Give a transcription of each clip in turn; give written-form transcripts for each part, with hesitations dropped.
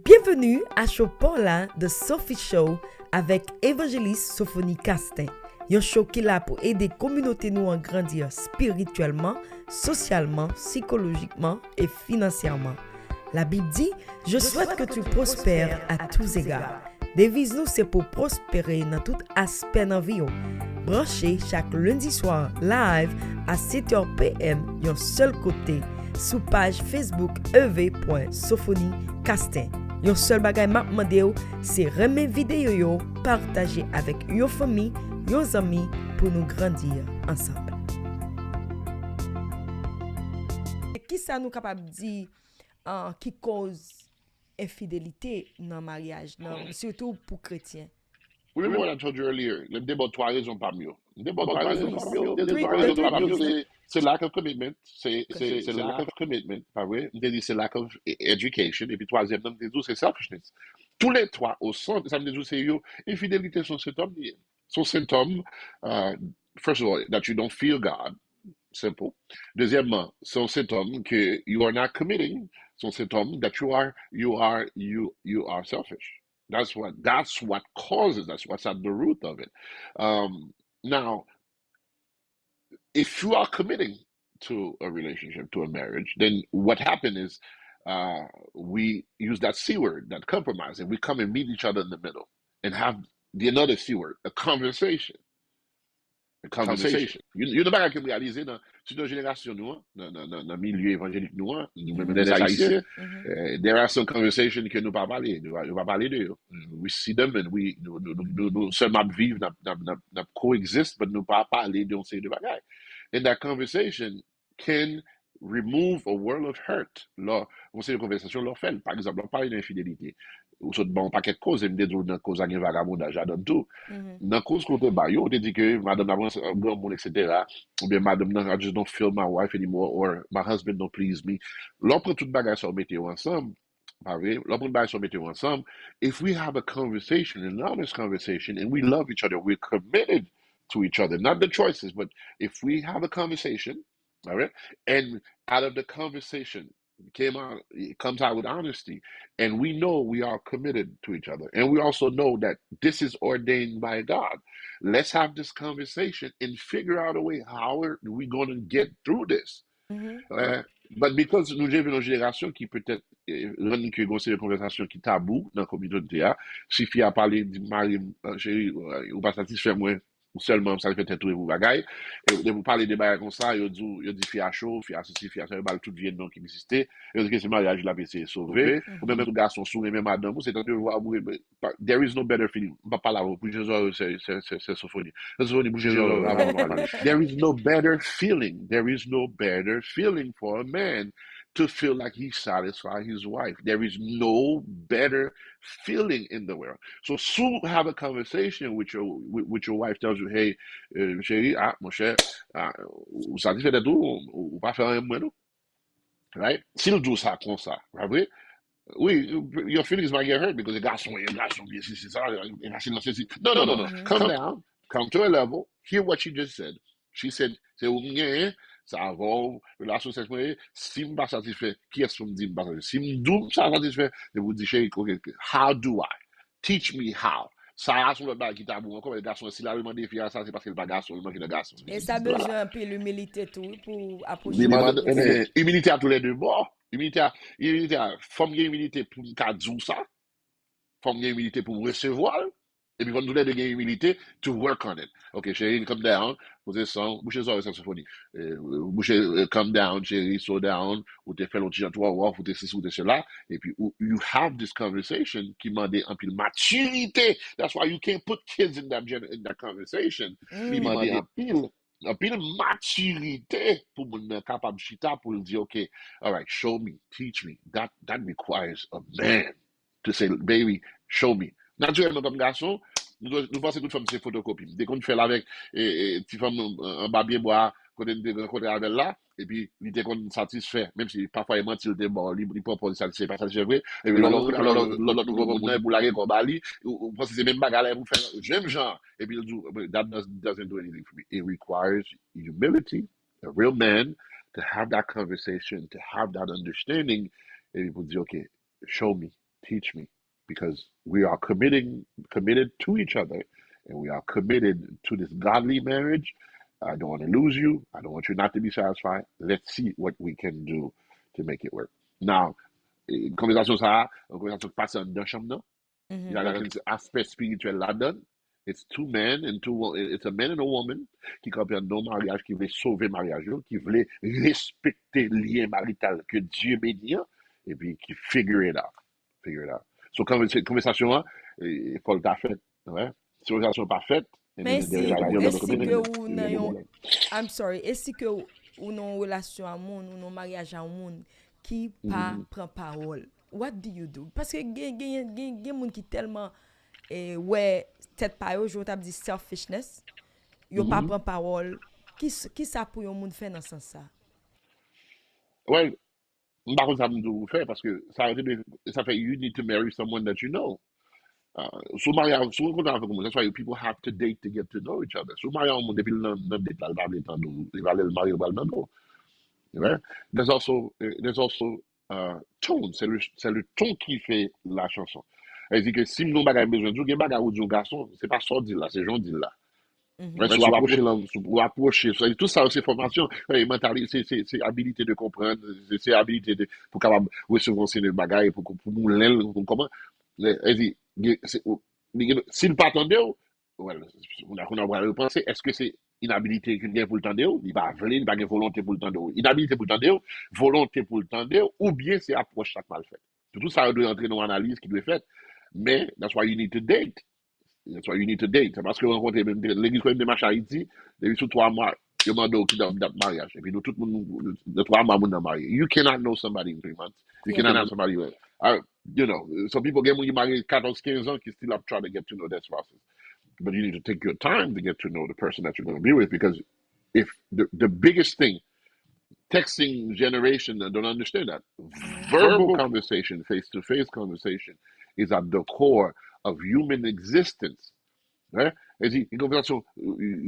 Bienvenue à Chopin de Sophie Show avec évangéliste Sophonie Castin. Un show qui est là pour aider la communauté nous à grandir spirituellement, socialement, psychologiquement et financièrement. La Bible dit, je souhaite que tu prospères à tous égards. Devise nous c'est pour prospérer dans tout aspect de la vie. Branchez chaque lundi soir live à 7h PM, un seul côté, sous page Facebook ev.sophoniecastin. Yon seul bagay m'a demandé c'est remettre vidéo yo, partager avec yon famille, yon amis pour nous grandir ensemble. Qui ça nous capable dire qui cause infidélité dans le mariage, surtout pour chrétiens? Remember what I told you earlier, le débat de 3 raisons pas mieux. Le débat de 3 raisons pas mieux, c'est lack of commitment, c'est lack of commitment, pas vrai? C'est lack of education, et puis troisième, c'est selfishness. Tous les trois, au centre, ça me dit, c'est infidélité, son symptôme, first of all, that you don't feel God, simple. Deuxièmement, son symptôme que you are not committing, son symptôme that you are selfish. That's what causes, that's what's at the root of it. Now, if you are committing to a relationship, to a marriage, then what happened is we use that C word, that compromise, and we come and meet each other in the middle and have another C word, a conversation. You know pas que réaliser dans une génération nous dans le milieu évangélique nous même des haïtiens there are some conversations que nous pas parler nous va parler de we see them and nous seulement vivre n'a coexist but nous pas parler de ces deux bagages and that conversation can remove a world of hurt là on sait une conversation leur fait par exemple on parle d'infidélité ou soit bon paquet de causes me dit dans cause à vagabondage j'adore tout dans cause côté bayo on dit que madame avance un grand monde etc. ou bien madame I just don't feel my wife anymore or my husband don't please me l'on tout bagage sur mettre ensemble pas vrai l'on prend bagage sur mettre ensemble if we have a conversation an honest conversation and we love each other we're committed to each other not the choices but if we have a conversation all right and out of the conversation it comes out with honesty and we know we are committed to each other and we also know that this is ordained by God. Let's have this conversation and figure out a way how are we going to get through this. But because nous vivons une génération qui peut-être rend que une conversation qui tabou dans la communauté suffit à parler du mari chéri ou pas satisfait moi ou seulement ça fait tout vous bagaille et de vous parler des bagages comme ça yo dit fia chaud fia ceci fia ça balle tout vient non qui existait et que ce mariage la PC sauvé ou même tout garçon sourire même madame c'est tant que voir there is no better feeling pas là pour Jésus c'est Sophonie bouger there is no better feeling for a man to feel like he satisfied his wife. There is no better feeling in the world. So soon have a conversation with your wife, tells you, hey, chérie, mon cher, vous satisfait de tout, ou pas faire un moineau. Right? S'il dit ça comme ça, right? Oui, your feelings might get hurt because the garçon, bien si c'est ça, no. Come down, come to a level, hear what she just said. She said, c'est où ça va, relation sexuelle, si je ne suis pas satisfait, qui est-ce que me dit pas satisfait? Si je ne suis pas satisfait, je vous dis, how do I? Teach me how. Ça a sur le bas qui t'a bon, comme les garçons, s'il a demandé de faire ça, c'est parce qu'il n'est pas garçon, il manque de garçon. Et ça a besoin un peu l'humilité tout pour approcher. Humilité à tous les deux bords. Humilité, femme humilité pour me dire ça, femme humilité pour recevoir. Et puis, quand nous avons de humilité, to work on it. OK, chérie, come down. Position, bouchez ça, saxophonie. Bouchez, come down, chérie, slow down. Ou te fait l'autre gens, toi, ou te ceci, ou te cela. Et puis, you have this conversation qui m'a dit un peu de maturité. That's why you can't put kids in that conversation. Il m'a dit un peu de maturité pour me capable de chita pour dire, OK, all right, show me, teach me. That requires a man to say, baby, show me. Naturellement, comme garçon, nous pensons que toute femme, c'est photocopie. Dès qu'on fait là avec petite femme en bas bien bois, quand on rencontre avec là, et puis il était satisfait, même si parfois il mentit, il bon, il propose ça, c'est pas ça, c'est vrai. Et puis l'autre, vous l'avez comme Bali, vous pensez que c'est même bagarre, vous faites même genre, et puis il dit, that doesn't do anything for me. It requires humility, a real man, to have that conversation, to have that understanding, et vous dire, OK, show me. teach me, because we are committed to each other, and we are committed to this godly marriage. I don't want to lose you. I don't want you not to be satisfied. Let's see what we can do to make it work. Now, conversation ça, conversation qui passe dans chambre, il y a un aspect spirituel là-dedans. It's two men and it's a man and a woman qui comprennent nos mariages, qui voulaient sauver le mariage, qui voulaient respecter le lien marital que Dieu bénit, et puis qui figure it out. So, conversation, il faut le faire. Ouais. Si conversation pas faite, mais est-ce que ou nan yon I'm sorry, est-ce que ou nan relation à moun, ou nan mariage à moun qui pas prend parole? What do you do? Parce que gen moun qui tellement ouais tête pa yo, je t'a dit selfishness, yo pas prend parole. Qui ça pour yon moun faire dans sens ça? Ouais, par contre ça me doit faire parce que ça fait you need to marry someone that you know. So mariage, that's why people have to date to get to know each other. So mariage, depuis le date là, il va le marier dans right? There's also tone. C'est le ton qui fait la chanson. C'est-à-dire que si nous avons besoin de bagage ou de garçon, c'est pas ça dit là, c'est Jean dit là. Approcher, tout ça c'est formation, c'est habilité de comprendre, c'est habilité de pour capable recevoir ces bagages pour comment. S'il pas attendait, on a pensé, est-ce que c'est inhabilité qu'il y a pour le temps il va venir, il va avoir volonté pour le temps inhabilité pour le temps volonté pour le temps ou bien c'est approche chaque mal fait. Tout ça doit entrer dans l'analyse qui doit être faite, mais that's why you need to date. That's why you need to date. Parce que rencontrer l'église quand même de marche à Haïti, depuis sous 3 mois, il y a un qui dans le mariage. Et puis nous, tout le monde, de 3 mois, nous marié. You cannot know somebody in 3 months. You cannot know somebody. You know, some people get when you marry 14, 15 ans, qui still have tried to get to know that process. But you need to take your time to get to know the person that you're going to be with, because if the biggest thing, texting generation don't understand that. Verbal conversation, face-to-face conversation is at the core of human existence. Right? You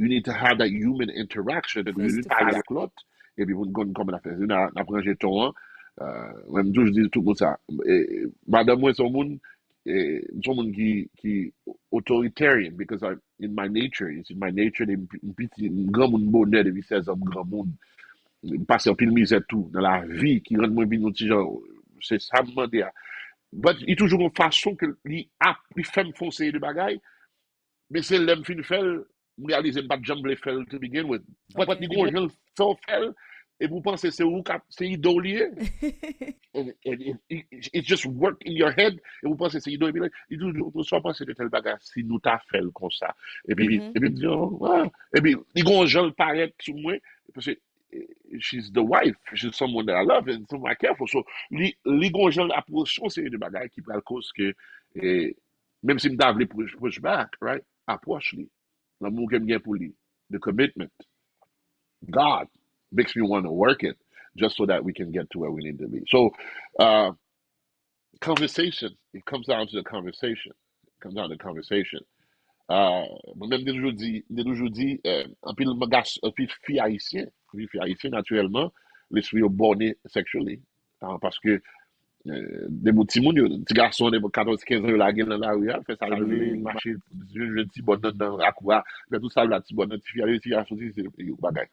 need to have that human interaction. You parler avec l'autre, et puis vous comme la faire. On a pris un ton, même je dis tout comme ça. Madame, moi, son monde qui authoritarian, because in my nature, it's in my nature, un grand monde bonheur de 16 ans, grand monde. Passer un pile misère tout dans la vie qui rend moins bien petit genre, c'est ça me demander. But il y a toujours une façon que il fait me foncer de bagaille, mais c'est l'aime fin faire réaliser pas jamais les faire to begin with. But il go je le faire et vous pensez c'est idolier. And it just work in your head et vous pensez c'est idolier. Il nous soit penser de tel bagage si nous t'a fait comme ça. Et puis et puis il go je le paraît sur moi parce que she's the wife, she's someone that I love and someone I care for. So, les gens approchent une série de bagages qui prennent cause que, même si je veux push back, right? Approche-les. L'amour que j'ai pour lui. The commitment. God makes me want to work it just so that we can get to where we need to be. So, conversation, it comes down to the conversation. It comes down to the conversation. Moi-même, j'ai toujours dit, un peu fille haïtienne, naturellement, l'esprit est borné sexually. Parce que des petits garçons de 14-15 ans, la gueule dans la rue, fait ça, le marché, je dis bon dans la cour, fait tout ça, la petite bonne, fille a sorti, c'est bagage.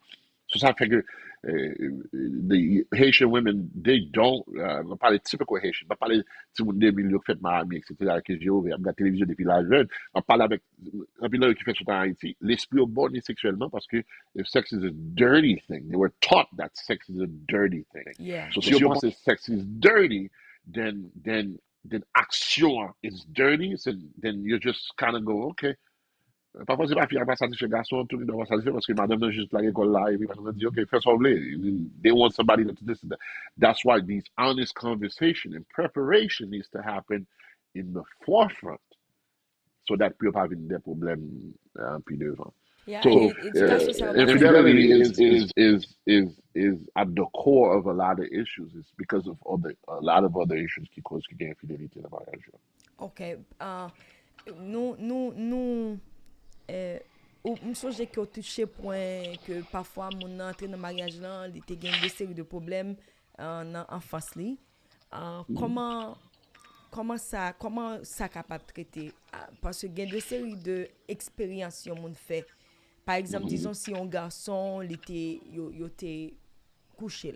So ça fait que the Haitian women, they don't, on parle typical Haitian, on parle de monde des milieux qui fait Miami, etc., que j'ai ouvert, la télévision depuis l'âge jeune, on parle avec un pilote qui fait tout en Haïti, l'esprit est borné sexuellement parce que sex is a dirty thing. They were taught that sex is a dirty thing. Yeah. So si on pense que sex is dirty, then action is dirty, so then you just kind of go, okay. Parfois, c'est pas fille pas satisfait garçon, tout le monde va satisfait parce que madame n'a juste la école là, et puis madame dit, okay, fais ça, they want somebody to this and that. That's why these honest conversation and preparation needs to happen in the forefront so that people have des problèmes puis devant. Yeah, so, infidelity is at the core of a lot of issues. It's because of a lot of other issues qui causent qu'il y a infidélité dans le mariage. OK. Nous je songe que touché point que parfois mon entrée dans mariage là il était gain des séries de problèmes en face li comment comment ça capable de traiter? Parce que il y a deux séries de expériences yon moun fait. Par exemple, disons si un garçon il était couché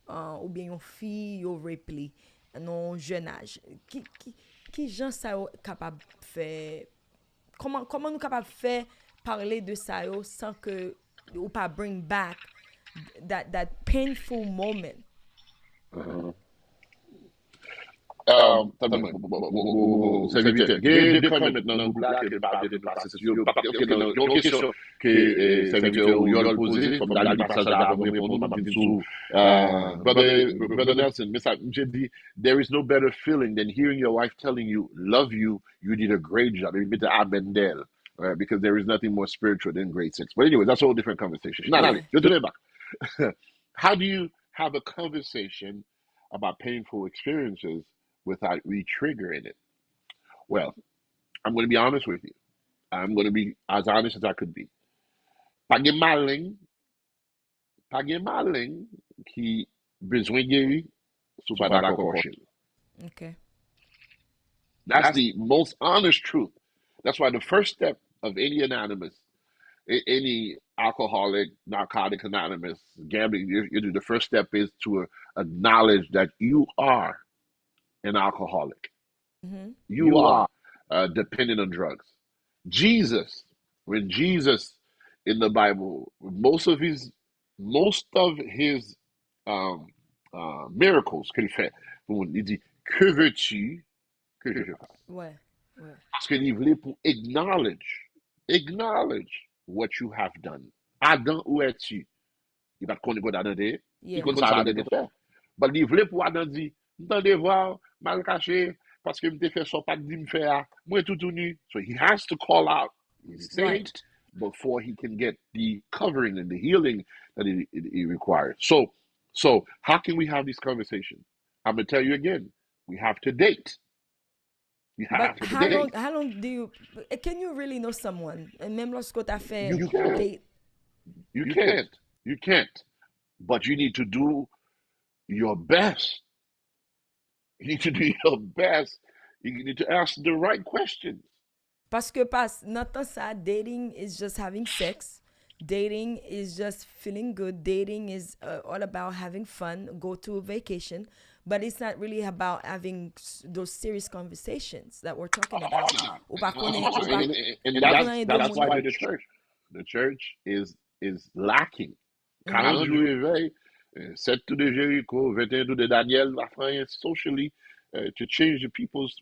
ou bien une fille yo rape li non jeune âge. Qui gens ça yo capable faire comment nous capable faire parler de ça yo sans que ou pas bring back that painful moment. Serviteur, il y a deux comments maintenant dans le groupe là qui parlent de processus. Parce que dans une question que serviteur ou y'a posé, comme dans le passage avant de répondre, m'a dit sous Brother Nelson, mais ça, j'ai dit, there is no better feeling than hearing your wife telling you, love you, you did a great job. Il met abendel. Right? Because there is nothing more spiritual than great sex. But anyway, that's a whole different conversation. Now, je te back. How do you have a conversation about painful experiences without re-triggering it? Well, I'm going to be honest with you. I'm going to be as honest as I could be. Pa gen malin qui besoin guéri sou pa d'accord chez lui. Okay. That's the most honest truth. That's why the first step of any anonymous, any alcoholic, narcotic anonymous, gambling, the first step is to acknowledge that you are an alcoholic. You are dependent on drugs. When Jesus in the Bible, most of his miracles qu'il fait, il dit, que veux-tu que je fasse? Ouais. Parce qu'il voulait pour acknowledge what you have done. Adam, où es-tu? Il va te connaître quoi Adam est. Il connaît ça Adam fait. Mais il voulait pour Adam dire, m'entendez voir, mal caché, parce que m'te fait ça pas de me faire, moi tout nu. So he has to call out his saint before he can get the covering and the healing that he requires. So how can we have this conversation? I'm going to tell you again, we have to date. But how long do you can you really know someone? And même lorsque t'as fait date. You can't. But you need to do your best. You need to do your best. You need to ask the right questions. Parce que not ça, dating is just having sex. Dating is just feeling good. Dating is all about having fun, go to a vacation. But it's not really about having those serious conversations that we're talking about. And that's why the church is lacking. Quand je réveille, 7 tout de Jéricho, 21 tout de Daniel, socially, to change the people's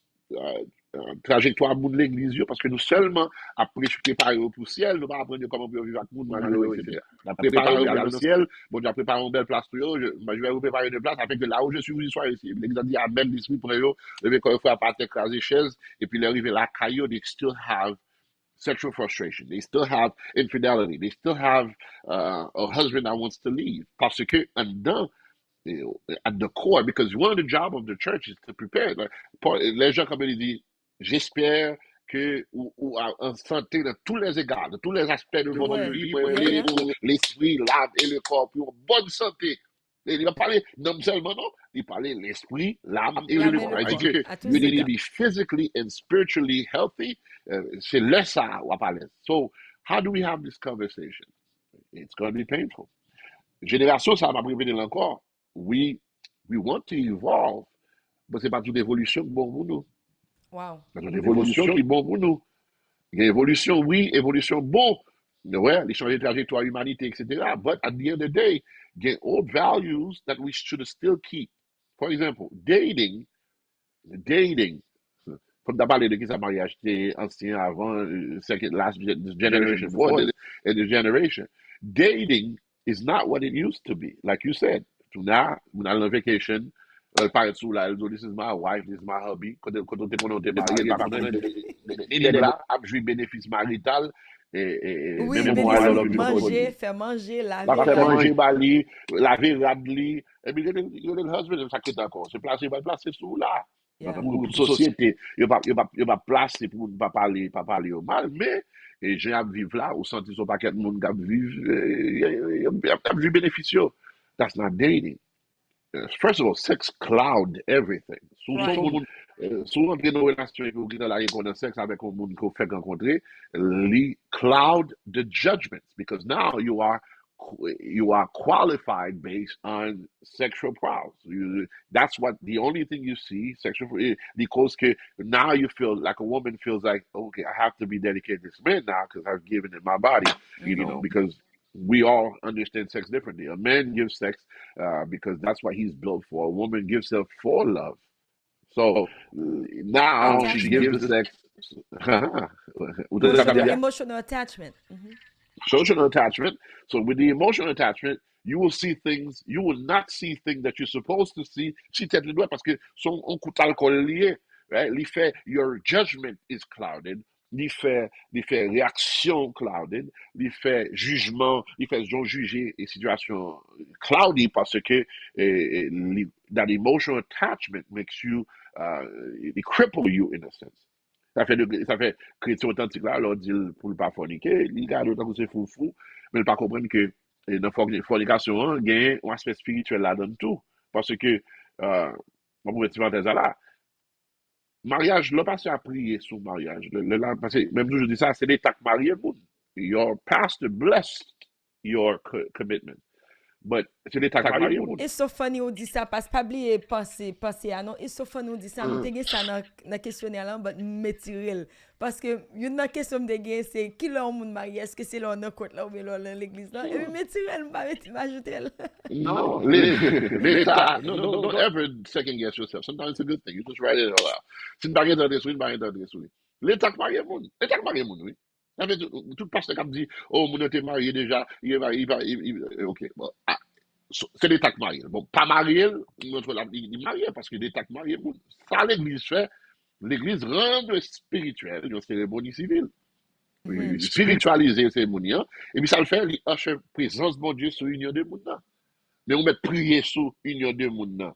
trajectoire de l'église, parce que nous seulement, après préparer pour le ciel, nous pas apprendre comment vivre avec le monde, etc. Nous préparer pour le ciel, bon, j'ai préparé une belle place pour eux, je vais vous préparer une place, avec que là où je suis, vous soyez ici. L'église a dit, amen, l'esprit pour eux, lever quand il faut à partir craser chaise, et puis l'arriver là, caillou, they still have sexual frustration. They still have infidelity. They still have a husband that wants to leave. Parce que, and then, at the core, because one of the job of the church is to prepare. Like, les gens, comme il dit, j'espère que ou en santé de tous les égards, de tous les aspects de votre vie, l'esprit, l'âme et le corps, pour une bonne santé. Il va parler non seulement non, il parlait l'esprit, l'âme et le corps. Il dit que you need to be physically and spiritually healthy. C'est là ça on va parler. So, how do we have this conversation? It's going to be painful. Génération, ça va prévenir encore. We want to evolve, but c'est pas toute évolution bon pour nous. Wow. C'est une évolution qui est bon pour nous. Il y a évolution, oui, évolution bon. Ouais, les changer de trajectoire, humanité, etc. But at the end of the day, get old values that we should still keep. For example, dating, comme tu as parlé de qui ça mariage, c'était ancien avant, second, last generation, before the generation. Dating is not what it used to be. Like you said, now, when I'm on vacation, parle sous là, this is my wife, this is my hubby. Quand on t'es marié, il est là, a joué bénéfice marital. Oui, faire manger, laver, radli. Et puis, le husband, ça quitte encore. C'est placé sous là. Pour la société, il va placer pour ne pas parler au mal, mais les gens vivent là, au sens qu'ils ne sont pas quelqu'un de monde qui vivent, il y a du bénéfice. That's not dating. first of all, sex cloud everything. Souvent, dans une relation qui dans la dans sexe avec un monde qu'on fait rencontrer, li cloud the judgments because now you are qualified based on sexual prowess. That's what the only thing you see sexual because now you feel like a woman feels like okay, I have to be dedicated to this man now because I've given it my body, because we all understand sex differently. A man gives sex because that's what he's built for. A woman gives her for love. So now she gives the sex. Emotional attachment. Social attachment. So with the emotional attachment, you will see things, you will not see things that you're supposed to see. Si t'es le doigt parce que son on coup d'alcool lié, right? L'effet, your judgment is clouded. L'effet réaction clouded. L'effet jugement, l'effet juger et situation cloudy parce que that emotional attachment makes you, it cripple you in a sense. Ça fait chrétien authentique là, alors dit pour ne pas forniquer, il garde autant que c'est fou, mais il pas comprendre que dans la fornication, il y a un aspect spirituel là-dedans tout. Parce que, on pourrait dire là, mariage, le passé a prié sur le mariage. Parce que même je dis ça, c'est l'état que marié, your pastor blessed your commitment. But c'est l'état que marié. Et so funny ou dit ça parce que pas oublier penser non et so funny ou dit ça nous te ça dans questionnaire là but métirel parce que une question de gain c'est qui là monde marié est-ce que c'est là dans côte là ou bien là dans l'église là et métirel pas ajouter non l'état don't ever second guess yourself. Sometimes it's a good thing. You just write it all out. C'est une barrière de l'état que marié oui. Tout pasteur qui dit, oh, mon était marié déjà, il va, ok, bon, c'est l'état marié. Bon, pas marié, il est marié parce que l'état marié, ça l'église fait, l'église rend spirituel, une cérémonie civile. Spiritualiser la cérémonie, et puis ça le fait, il a présence de Dieu sur l'union de monde. Mais on met prier sur l'union de monde,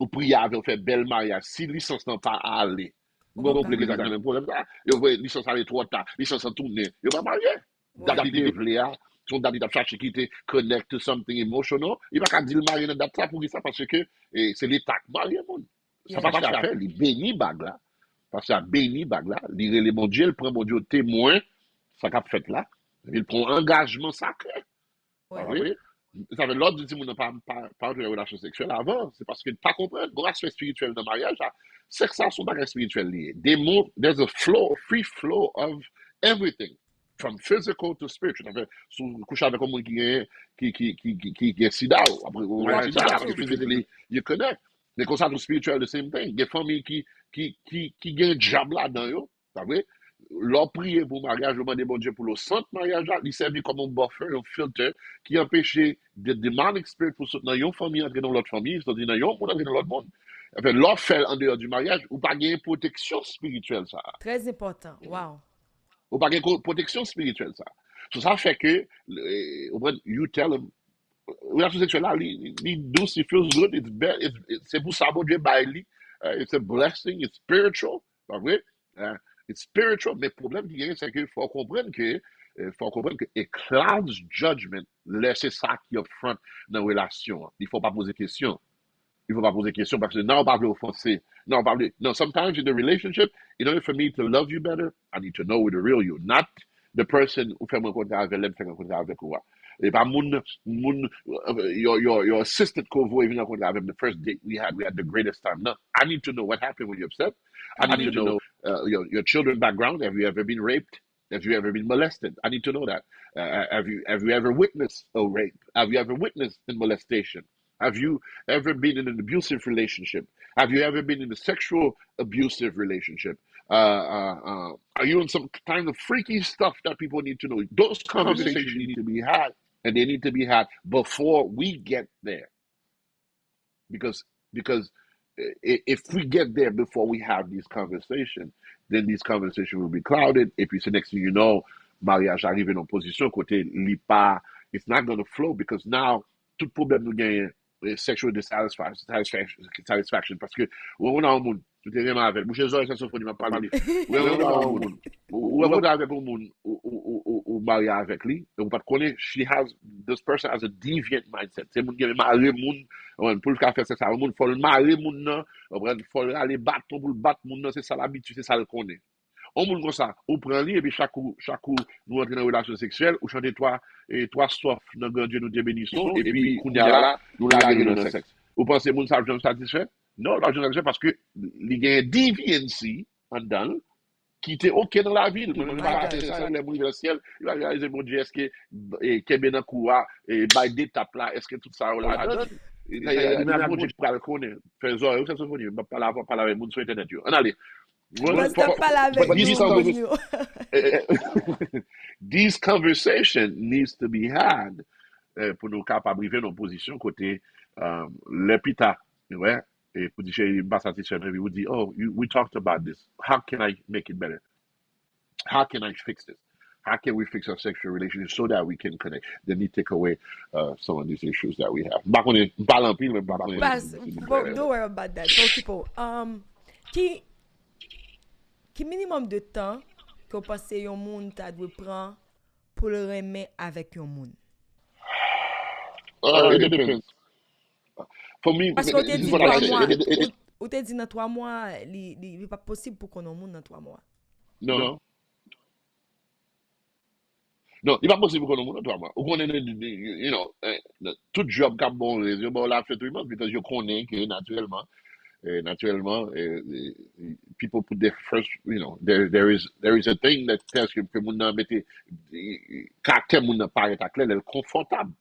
ou prier avec faire bel mariage, si licence n'a pas à aller. Vous comprenez exactement le problème là. Vous voyez, licence aller trop tard, licence en tourner. Vous pas marié. D'habitude, son d'habitude à chercher qui était connect to something emotional. Il va pas dire le marié dans date ça pour ça parce que c'est l'état marié monde. Ça pas faire, il bénit bague là. Parce que béni bague là, il les mon Dieu, il prend mon Dieu témoin ça qu'a fait là. Il prend engagement sacré. Oui. Ça veut l'autre dit mon pas de relation sexuelle avant, c'est parce que pas comprendre bon aspect spirituel dans le mariage, c'est que ça sont pas spirituel lié. There's a free flow of everything from physical to spiritual. Ça fait sous coucher avec un monde qui est sida après on va sida parce que physically you connect. Mais comme ça tout spirituel the same thing. Des familles qui gagnent job là dedans yo, ça vrai? Leur prier pour mariage, demander bon Dieu pour le centre mariage, il servait comme un buffer, un filtre qui empêchait des demonic spirits pour soutenir une famille entrer dans l'autre famille, c'est-à-dire dans un monde entrer dans l'autre monde. Enfin, leur fait en dehors du mariage, ou pas gagner protection spirituelle ça. Très important. Wow. Ou pas gagner protection spirituelle ça. So, ça fait que you tell them relation sexuelle là, il douce, it feels good, c'est pour ça bon Dieu bail it's a blessing, it's spiritual, pas vrai? It's spiritual, mais le problème qui est, c'est qu'il faut comprendre que a cloud's judgment, c'est ça qui affronte dans la relation. Il ne faut pas poser question. Parce que non, on parle offensé. No, sometimes in the relationship, in order for me to love you better, I need to know the real you, not the person who fait mon compte avec l'aime, fait mon compte avec moi. Et pas your assistant co-voix vient rencontrer avec the first date we had the greatest time. No, I need to know what happened when you're upset. I need to know your children's background. Have you ever been raped? Have you ever been molested? I need to know that. Have you ever witnessed a rape? Have you ever witnessed a molestation? Have you ever been in an abusive relationship? Have you ever been in a sexual abusive relationship? Are you in some kind of freaky stuff that people need to know? Those conversations need to be had, and they need to be had before we get there. Because if we get there before we have these conversations, then these conversations will be clouded. Et puis, the next thing you know, mariage arrive en position côté lipa, it's not going to flow because now tout problème nous gagne sexual dissatisfaction parce que on a un monde tout est vraiment avec boucher ça sophonie m'a parlé on a un monde ou avec un monde ou marié avec lui on pas connaît she has this person has a deviant mindset. C'est moun qui aime marrer moun, pour le faire c'est ça, moun faut le marrer moun nan, faut aller battre pour le battre moun nan, c'est ça l'habitude, c'est ça le connaît. On moun comme ça, ou prend lui et puis chaque coup nous entrer dans une relation sexuelle, ou chanter trois strophes dans grand Dieu nous te bénissons et puis qu'on y a là, nous laguer dans le sexe. Vous pensez moun ça jamais satisfait? Non, pas satisfait parce que il y a un deviancy en dedans qui était OK dans la ville. Il va rater ça, il est dans le ciel, il va réaliser, mon Dieu, est-ce que Kébé Koua, et by d'étape là, est-ce que tout ça, on l'a donné? Il y a un Dieu qui peut le connaître. Faisons, vous savez, il va pas parler avec les sur Internet. On allez. This conversation needs to be had pour nous capables de nos positions côté l'épita, ouais. Et pour dire, il va satisfaire, il vous dit, oh, we talked about this. How can I make it better? How can I fix this? How can we fix our sexual relationship so that we can connect? Then we take away some of these issues that we have. Don't worry about that. So, people, qui minimum de temps que vous pensez un monde t'a dû prendre pour le remettre avec un monde? It depends. For me, parce qu'on t'a dit 3 mois. On t'a dit dans 3 mois, il n'est pas possible pour qu'on ait un monde dans 3 mois. Non. Non, il n'est pas possible pour qu'on ait un monde dans 3 mois. Ou qu'on ait, you know, tout job qui a bon, bon, là, fait 3 months, because you connais que naturellement, people put their first, you know, there is a thing that tells you que moun nan mette, caractère moun nan paraît à clair, elle est confortable.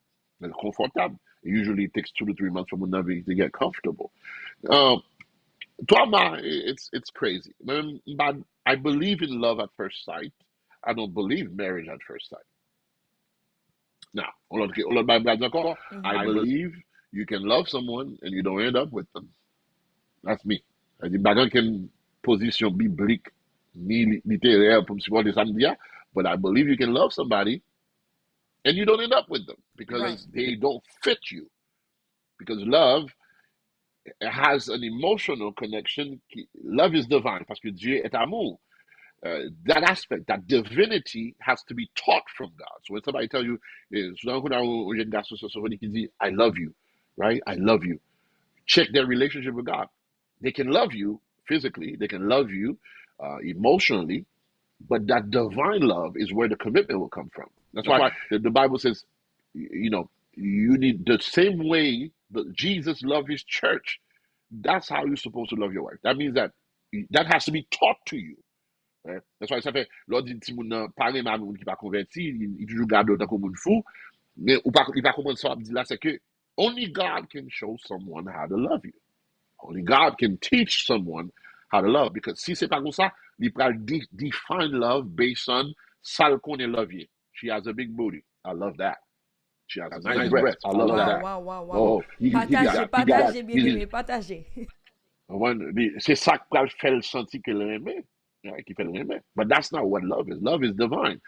Usually it takes 2 to 3 months for moun nan to get comfortable. 3 mois, it's crazy. But I believe in love at first sight. I don't believe marriage at first sight. Now, I believe you can love someone and you don't end up with them. That's me. Je dis, bagan ken position biblique, ni littéraire pour me supporter ça, but I believe you can love somebody and you don't end up with them because they don't fit you. Because love has an emotional connection. Love is divine parce que Dieu est amour. That aspect, that divinity has to be taught from God. So when somebody tells you, I love you, right? I love you. Check their relationship with God. They can love you physically, they can love you emotionally, but that divine love is where the commitment will come from. That's why the Bible says, you know, you need the same way that Jesus loved his church. That's how you're supposed to love your wife. That means that has to be taught to you. Right? That's why ça fait, l'autre dit, si moun parle ma moun qui pas converti, il toujours garde autant comme moun fou, mais il pas comprendre ça, dit là, c'est que only God can show someone how to love you. Only God can teach someone how to love. Because si c'est pas comme ça, il peut define love based on ça qu'on est love you. She has a big booty. I love that. She has a nice breast. I love that. Wow. Oh, Partagez, bien aimé, partagez. C'est ça qui fait le sentir qu'elle aimait. Qui fait l'aimer. But that's not what love is. Love is divine.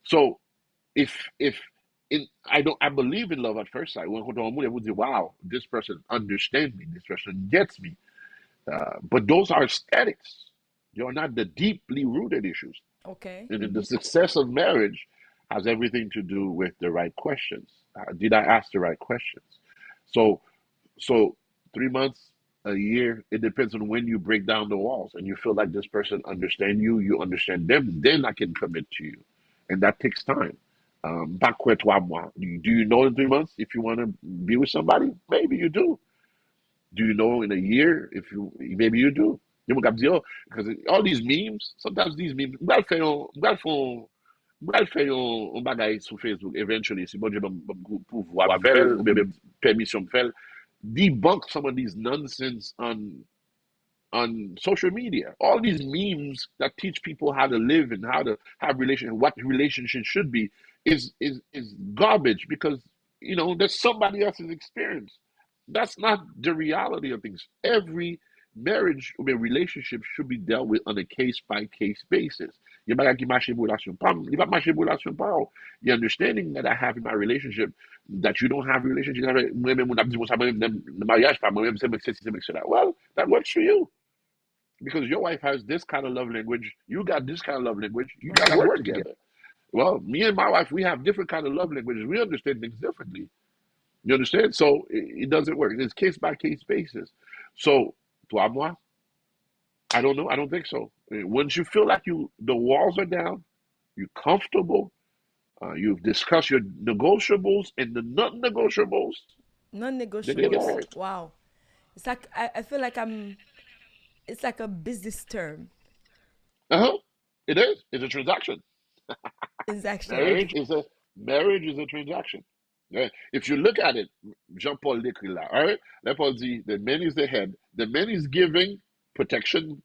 So I believe in love at first sight. When I would say, wow, this person understands me, this person gets me. But those are aesthetics. They are not the deeply rooted issues. Okay. And the success of marriage has everything to do with the right questions. Did I ask the right questions? So 3 months, a year, it depends on when you break down the walls and you feel like this person understands you, you understand them, then I can commit to you. And that takes time. Back where 3 mois. Do you know in 3 months if you want to be with somebody? Maybe you do. Do you know in a year if maybe you do? Because all these memes, sometimes these memes, m'gal fè yon bagay sur Facebook eventually, si bon Dieu pou vwa vel, ou bien permission fel, debunk some of these nonsense on social media. All these memes that teach people how to live and how to have relationship, what relationship should be, is garbage because you know that's somebody else's experience. That's not the reality of things. Every marriage or relationship should be dealt with on a case-by-case basis. You understanding that I have in my relationship that you don't have a relationship. Well, that works for you. Because your wife has this kind of love language, you got this kind of love language, you got to work together. Well, me and my wife, we have different kind of love languages. We understand things differently. You understand? So it doesn't work. It's case by case basis. So, toi, moi, I don't know. I don't think so. Once you feel like the walls are down, you're comfortable, you've discussed your negotiables and the non-negotiables, then you get Non-negotiables. married. Wow. It's like I feel like it's like a business term. Uh-huh. It is. It's a transaction. Transaction. Marriage is a transaction. Right? If you look at it, Jean-Paul l'écrit là, all right? Let Paul dit, the man is the head. The man is giving protection,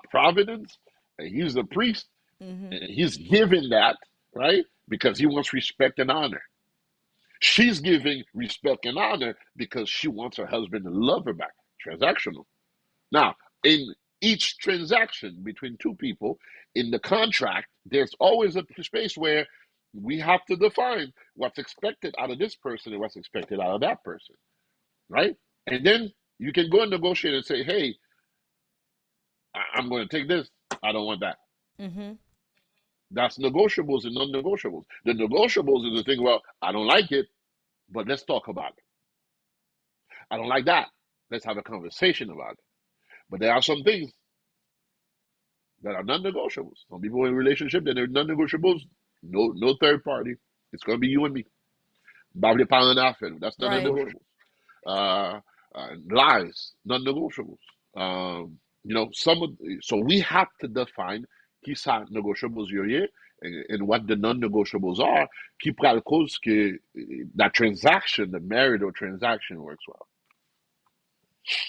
providence. And he's the priest. Mm-hmm. And he's giving that, right? Because he wants respect and honor. She's giving respect and honor because she wants her husband to love her back. Transactional. Now, in each transaction between two people, in the contract, there's always a space where we have to define what's expected out of this person and what's expected out of that person, right? And then you can go and negotiate and say, hey, I'm going to take this. I don't want that. Mm-hmm. That's negotiables and non-negotiables. The negotiables is the thing, well, I don't like it, but let's talk about it. I don't like that. Let's have a conversation about it. But there are some things that are non-negotiables. Some people in a relationship that are non-negotiables. No third party. It's going to be you and me. That's Right. non-negotiables. Lies, non-negotiables. So we have to define qui са negotiables and what the non-negotiables are, qui pral cause que that transaction, the marital transaction works well.